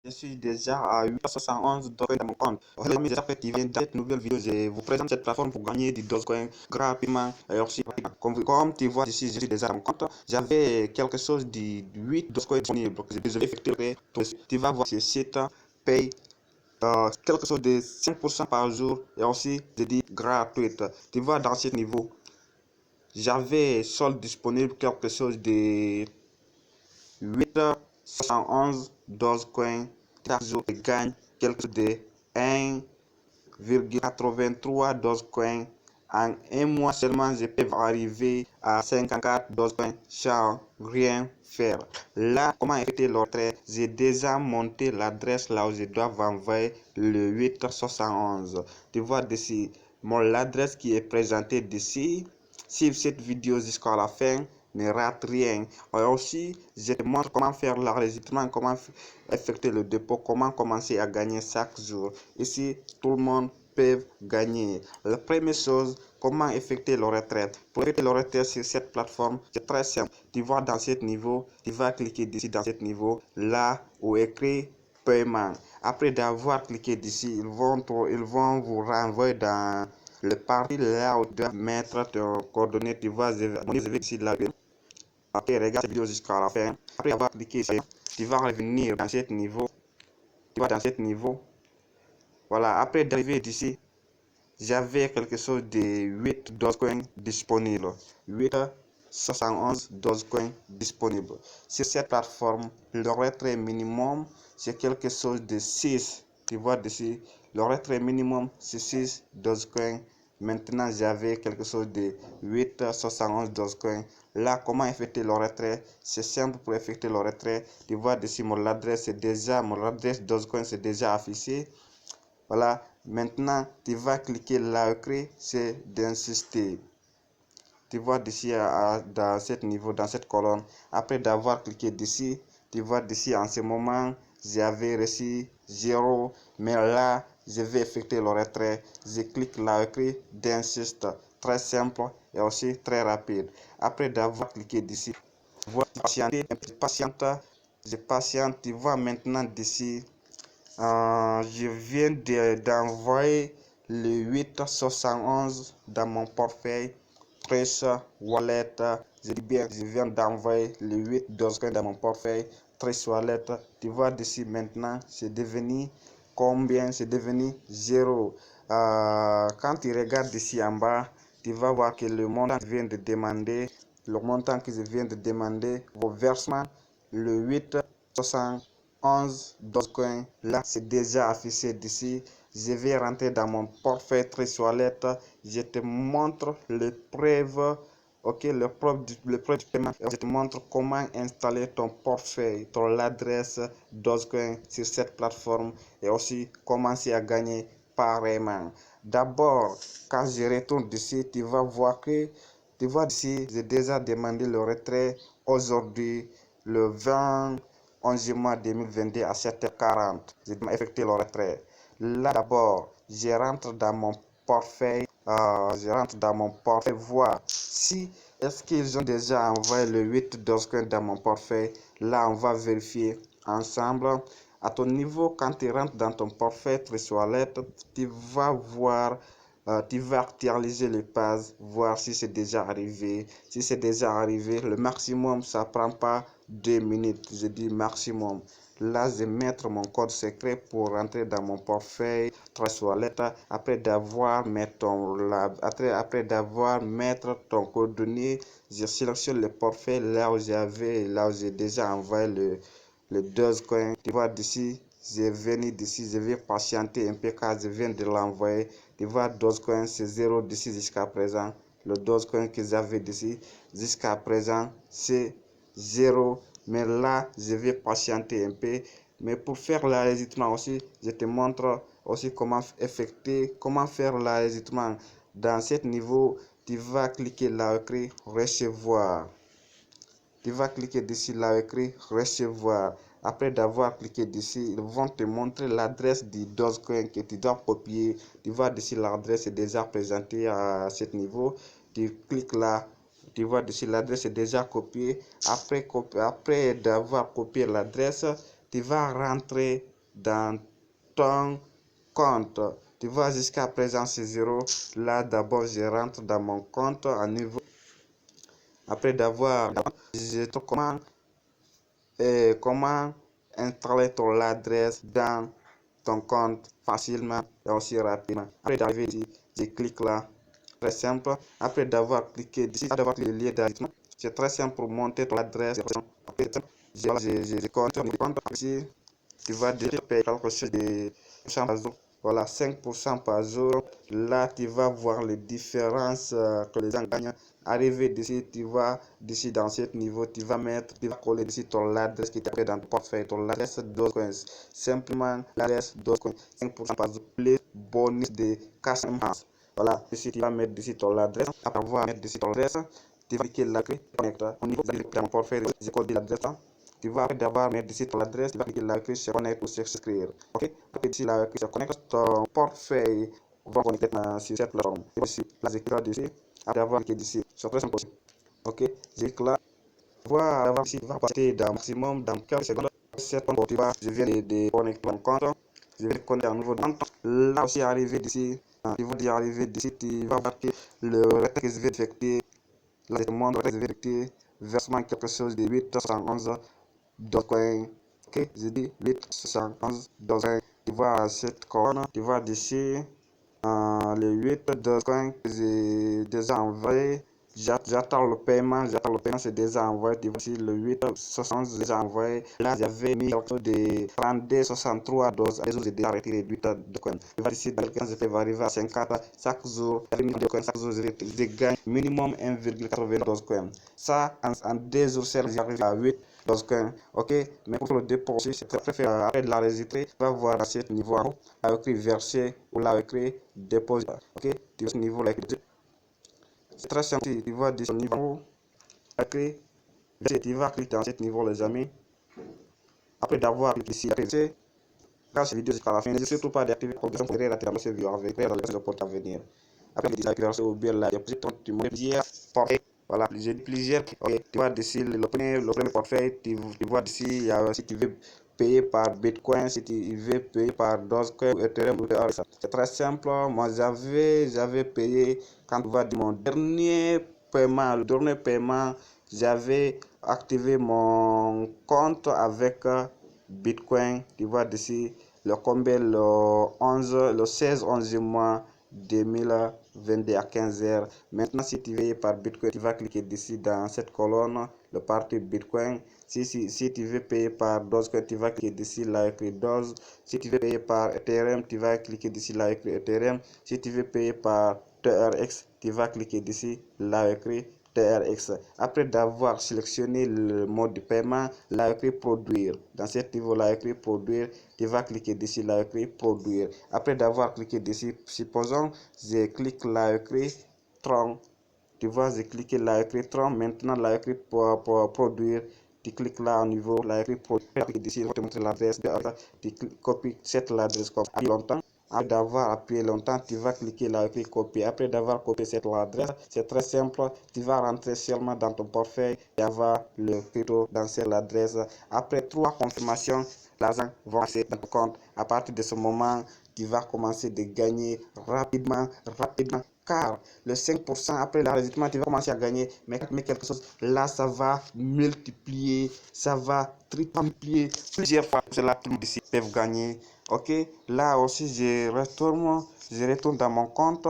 Je suis déjà à 871 Dogecoin dans mon compte. Les amis, j'espère que tu viens dans cette nouvelle vidéo. Je vous présente cette plateforme pour gagner du Dogecoin gratuitement et aussi rapidement. Comme tu vois ici, je suis déjà à mon compte. J'avais quelque chose de 8 Dogecoin disponibles. Donc, je vais effectuer. Tu vas voir ce site paye quelque chose de 5% par jour et aussi je dis gratuite. Tu vois dans ce niveau, j'avais solde disponible quelque chose de 871 Dogecoin. Chaque jour, je gagne quelque chose de 1,83 Dogecoin. En un mois seulement, je peux arriver à 54 Dogecoin sans rien faire. Là, comment effectuer l'entrée? J'ai déjà monté l'adresse là où je dois envoyer le 871. Tu vois d'ici, l'adresse qui est présentée d'ici. Suive cette vidéo jusqu'à la fin, ne rate rien. Et aussi, je te montre comment faire l'enregistrement, comment effectuer le dépôt, comment commencer à gagner chaque jour. Ici, tout le monde peut gagner. La première chose, comment effectuer la retraite. Pour effectuer la retraite sur cette plateforme, c'est très simple. Tu vas dans ce niveau, tu vas cliquer ici dans ce niveau, là où écrit paiement. Après d'avoir cliqué d'ici, ils vont vous renvoyer dans le parti là où tu dois mettre tes coordonnées. Tu vas ici là. Après, regarde cette vidéo jusqu'à la fin. Après avoir cliqué ici, tu vas revenir dans ce niveau. Tu vas dans ce niveau. Voilà, après d'arriver d'ici, j'avais quelque chose de 8 Dogecoin disponible. 871 Dogecoin disponible. Sur cette plateforme, le retrait minimum, c'est quelque chose de 6. Tu vois d'ici, le retrait minimum, c'est 6 Dogecoin. Maintenant, j'avais quelque chose de 871 Dogecoin. Là, comment effectuer le retrait? C'est simple pour effectuer le retrait. Tu vois d'ici, mon adresse Dogecoin, c'est déjà affiché. Voilà, maintenant tu vas cliquer là écrit, c'est d'insister. Tu vois d'ici dans ce niveau, dans cette colonne. Après d'avoir cliqué d'ici, tu vois d'ici en ce moment, j'avais reçu 0, mais là, je vais effectuer le retrait. Je clique là écrit d'insister. Très simple et aussi très rapide. Après d'avoir cliqué d'ici, voilà, patienter, je patiente, tu vois maintenant d'ici. Je viens d'envoyer le 871 dans mon portefeuille Trace Wallet. Je dis bien, je viens d'envoyer le 8 Dogecoin dans mon portefeuille Trace Wallet. Tu vois d'ici maintenant, c'est devenu combien? C'est devenu 0. Quand tu regardes ici en bas, tu vas voir que le montant que je viens de demander, vos versements, le 871 Dogecoin, là c'est déjà affiché d'ici. Je vais rentrer dans mon portefeuille Trace Wallet. Je te montre le preuve. Ok, le preuve du paiement. Je te montre comment installer ton portefeuille, ton adresse Dogecoin sur cette plateforme et aussi commencer à gagner pareillement. D'abord, quand je retourne d'ici, tu vas voir que tu vois d'ici, j'ai déjà demandé le retrait aujourd'hui, le 20 11 mois 2022 à 7h40. J'ai effectué le retrait. Là d'abord, je rentre dans mon portefeuille. Voir si est-ce qu'ils ont déjà envoyé le 8 Dogecoin dans mon portefeuille. Là, on va vérifier ensemble. À ton niveau, quand tu rentres dans ton portefeuille Trace Wallet, tu vas voir, tu vas actualiser les pages, voir si c'est déjà arrivé. Si c'est déjà arrivé, le maximum, ça prend pas 2 minutes. Je dis maximum. Là, je vais mettre mon code secret pour rentrer dans mon portefeuille Trace Wallet. Après d'avoir mettre ton coordonnées, je sélectionne le portefeuille là où j'ai déjà envoyé le Dogecoin. Tu vois d'ici, je vais patienter un peu car je viens de l'envoyer. Tu vois, Dogecoin c'est 0 d'ici jusqu'à présent. Le Dogecoin que j'avais d'ici jusqu'à présent c'est 0. Mais là, je vais patienter un peu. Mais pour faire l'enregistrement aussi, je te montre aussi comment faire l'enregistrement. Dans ce niveau, tu vas cliquer là écrit recevoir. Tu vas cliquer d'ici là écrit recevoir. Après d'avoir cliqué d'ici, ils vont te montrer l'adresse du Dogecoin que tu dois copier. Tu vois d'ici, l'adresse est déjà présentée à ce niveau. Tu cliques là. Tu vois d'ici, l'adresse est déjà copiée. Après d'avoir copié l'adresse, tu vas rentrer dans ton compte. Tu vois, jusqu'à présent c'est 0. Là d'abord je rentre dans mon compte à niveau. Après d'avoir, je te comment installer ton adresse dans ton compte facilement et aussi rapidement. Après d'arriver ici, je clique là, très simple. Après d'avoir cliqué ici, d'avoir le lien d'ajoutement, c'est très simple pour monter ton adresse. Après, je compte ici, tu vas déjà payer quelque chose de 5% par jour. Voilà, 5% par jour. Là, tu vas voir les différences que les gens gagnent. Arrivé d'ici, tu vas d'ici dans ce niveau, tu vas coller ici ton adresse qui est dans ton portefeuille, ton adresse Dogecoin. Simplement l'adresse Dogecoin, 5% par jour, plus bonus de 400. Voilà, ici tu vas mettre ici ton adresse. Après avoir mettre ici ton adresse, tu vas cliquer la clé connecter. Au niveau de ton portefeuille, je colle l'adresse. Tu vas d'abord mettre ici ton adresse, tu vas cliquer la clé se connecter ou s'inscrire. Ok, après ici la clé se connecte, ton portefeuille va connecter sur cette plateforme. Ici, la j'écris dessus, après avoir cliqué ici, c'est très simple. Ok, j'écris là. Voilà, ici, va passer dans maximum dans quelques secondes. Cette compte, je viens de connecter mon compte. Je vais connecter un nouveau compte. Là aussi, arrivé d'ici, tu vas dire arriver d'ici, tu vas voir que le reste que je vais effectuer, là, je te montre le reste effectué, versement quelque chose de 811 Dogecoin. Ok, je dis 811 Dogecoin. Tu vois cette colonne, tu vois d'ici les 8 Dogecoin que j'ai déjà envoyé. J'attends le paiement, c'est déjà envoyé. Tu vois ici le 8,71 déjà envoyé. Là, j'avais mis quelque chose de 32,63 doses. J'ai déjà retiré 8 Dogecoin. Tu vois ici, dans le 15, je peux arriver à 50 chaque jour. Chaque jour, je gagne minimum 1,80 Dogecoin. Ça, en 2 jours, j'arrive à 8 Dogecoin. Ok, mais pour le dépôt aussi, c'est très fait. Après de la l'enregistrer, tu vas voir à ce niveau en haut, là écrit verser ou là écrit déposer. Ok, tu vois ce niveau là. C'est très simple, tu vois de ce niveau, écrit verser, tu vas cliquer dans ce niveau, les amis. Après d'avoir cliqué ici, quand cette vidéo jusqu'à la fin, n'hésitez surtout pas d'activer la notification pour rater cette vidéo avec le porte à venir. Après, les activations ou bien la déposition, tu mets plusieurs portefeuilles. Voilà, j'ai plusieurs. Ok, tu vois d'ici le premier portefeuille, tu vois d'ici, il y a, si tu veux payer par Bitcoin, si tu veux payer par Dogecoin, Ethereum, c'est très simple. Moi, j'avais payé quand tu vois de mon dernier paiement, le dernier paiement, j'avais activé mon compte avec Bitcoin. Tu vois d'ici le combien le 16 11 mois 2022 à 15 heures. Maintenant, si tu veux par Bitcoin, tu vas cliquer ici dans cette colonne, le parti Bitcoin. Si tu veux payer par Dogecoin, tu vas cliquer ici, là écrit Doge. Si tu veux payer par Ethereum, tu vas cliquer ici, là écrit Ethereum. Si tu veux payer par TRX, tu vas cliquer ici, là écrit TRX. Après d'avoir sélectionné le mode de paiement, là écrit produire. Dans ce niveau là écrit produire, tu vas cliquer ici là écrit produire. Après d'avoir cliqué ici, supposons je clique là écrit Tron. Tu vas cliquer là écrit Tron. Maintenant là écrit pour produire. Tu cliques là au niveau là écrit produire. Ici, il va te montrer l'adresse. Tu copies cette l'adresse comme longtemps. Après d'avoir appuyé longtemps, tu vas cliquer là, écrit copier. Après d'avoir copié cette adresse, c'est très simple. Tu vas rentrer seulement dans ton portefeuille et avoir le crypto dans cette adresse. Après 3 confirmations, l'argent va passer dans ton compte. À partir de ce moment, tu vas commencer de gagner rapidement. Car le 5% après l'enregistrement, tu vas commencer à gagner, mais quelque chose, là, ça va multiplier, ça va triplier plusieurs fois. Cela, tout le monde ici peuvent gagner. Ok, là aussi, je retourne dans mon compte.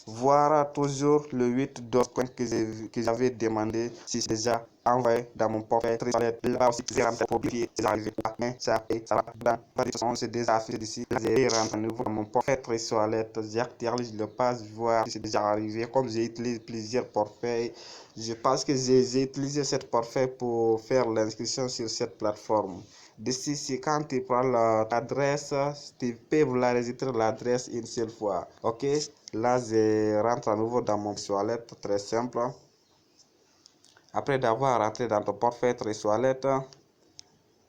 Voilà toujours le 8 Dogecoin que j'avais demandé, si c'est déjà envoyé dans mon portefeuille. Là aussi, j'ai rentré pour publier, c'est arrivé là, mais ça paye, ça va dans c'est déjà affiché ici. Là, j'ai rentré à nouveau dans mon portefeuille sur lettre, j'actualise le passe, voir si c'est déjà arrivé. Comme j'ai utilisé plusieurs portefeuilles, je pense que j'ai utilisé cette portefeuille pour faire l'inscription sur cette plateforme. D'ici, c'est quand tu prends l'adresse, tu peux vous enregistrer l'adresse une seule fois. Ok, là je rentre à nouveau dans mon wallet, très simple. Après d'avoir rentré dans ton portefeuille très wallet,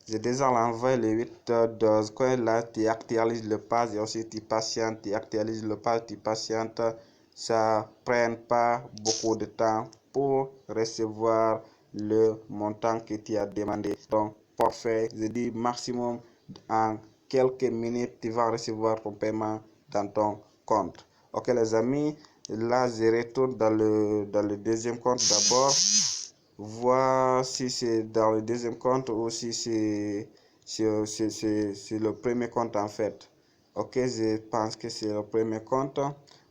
j'ai déjà envoyé les 8 Dogecoin. Là, tu actualises le pass et aussi tu patientes, tu actualises le pass, tu patientes. Ça prend pas beaucoup de temps pour recevoir le montant que tu as demandé. Donc, parfait, je dis maximum en quelques minutes, tu vas recevoir ton paiement dans ton compte. Ok les amis, là je retourne dans le deuxième compte d'abord, voir si c'est dans le deuxième compte ou si c'est le premier compte en fait. Ok, je pense que c'est le premier compte,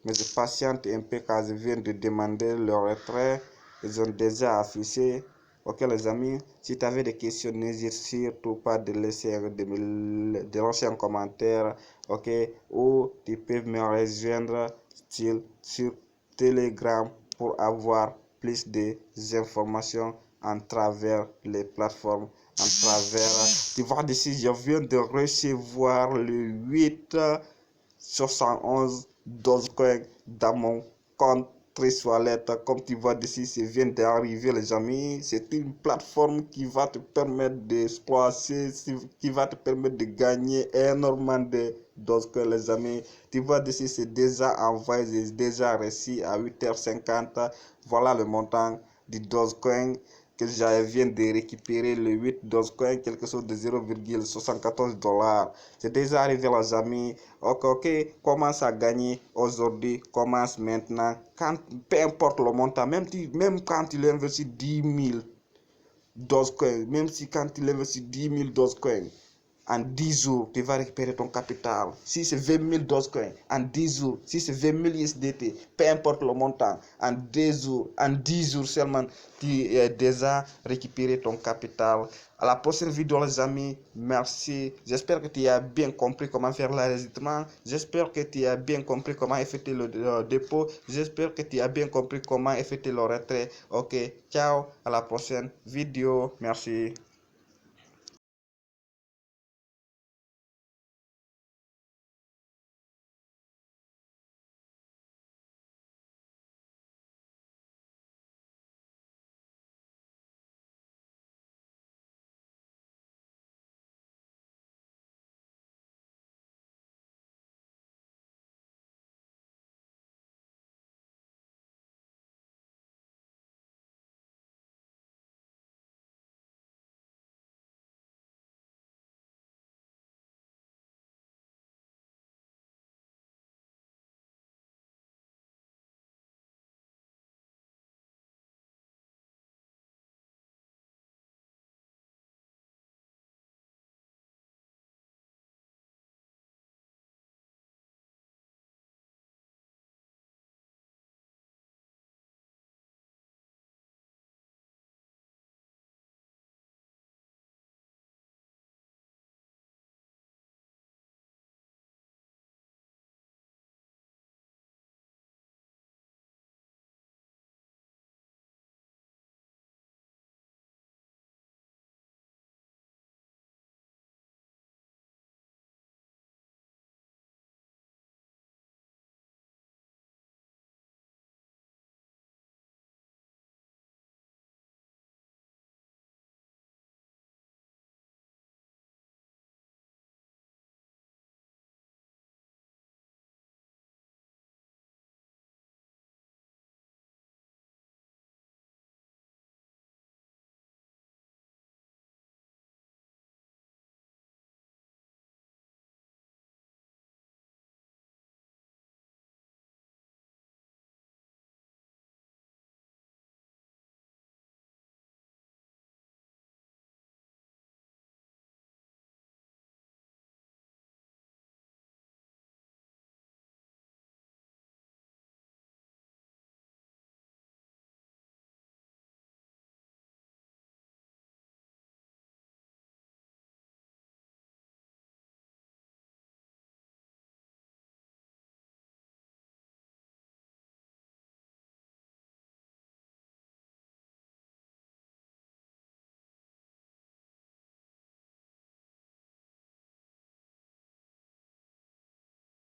mais je patiente un peu car je viens de demander le retrait. Ils ont déjà affiché. Ok les amis, si tu avais des questions, n'hésite surtout pas de laisser un commentaire. Ok, ou tu peux me rejoindre sur Telegram pour avoir plus d'informations en travers les plateformes, en travers, tu vois d'ici, je viens de recevoir le 8,71 Dogecoin dans mon compte Wallet. Comme tu vois d'ici, c'est vient d'arriver les amis. C'est une plateforme qui va te permettre d'exploiter, qui va te permettre de gagner énormément de Dogecoin les amis. Tu vois d'ici, c'est déjà envoyé, c'est déjà reçu à 8h50. Voilà le montant du Dogecoin que je viens de récupérer, le 8 Dogecoin, quelque chose de 0,74 $. C'est déjà arrivé les amis. Ok, commence à gagner aujourd'hui, commence maintenant. Peu importe le montant, même quand il investit 10 000 Dogecoin, même si quand il investit 10 000 Dogecoin, en 10 jours, tu vas récupérer ton capital. Si c'est 20 000 Dogecoin, en 10 jours, si c'est 20 000 USDT, peu importe le montant, en 10 jours seulement, tu as déjà récupéré ton capital. À la prochaine vidéo, les amis. Merci. J'espère que tu as bien compris comment faire l'enregistrement. J'espère que tu as bien compris comment effectuer le dépôt. J'espère que tu as bien compris comment effectuer le retrait. Ok, ciao. À la prochaine vidéo. Merci.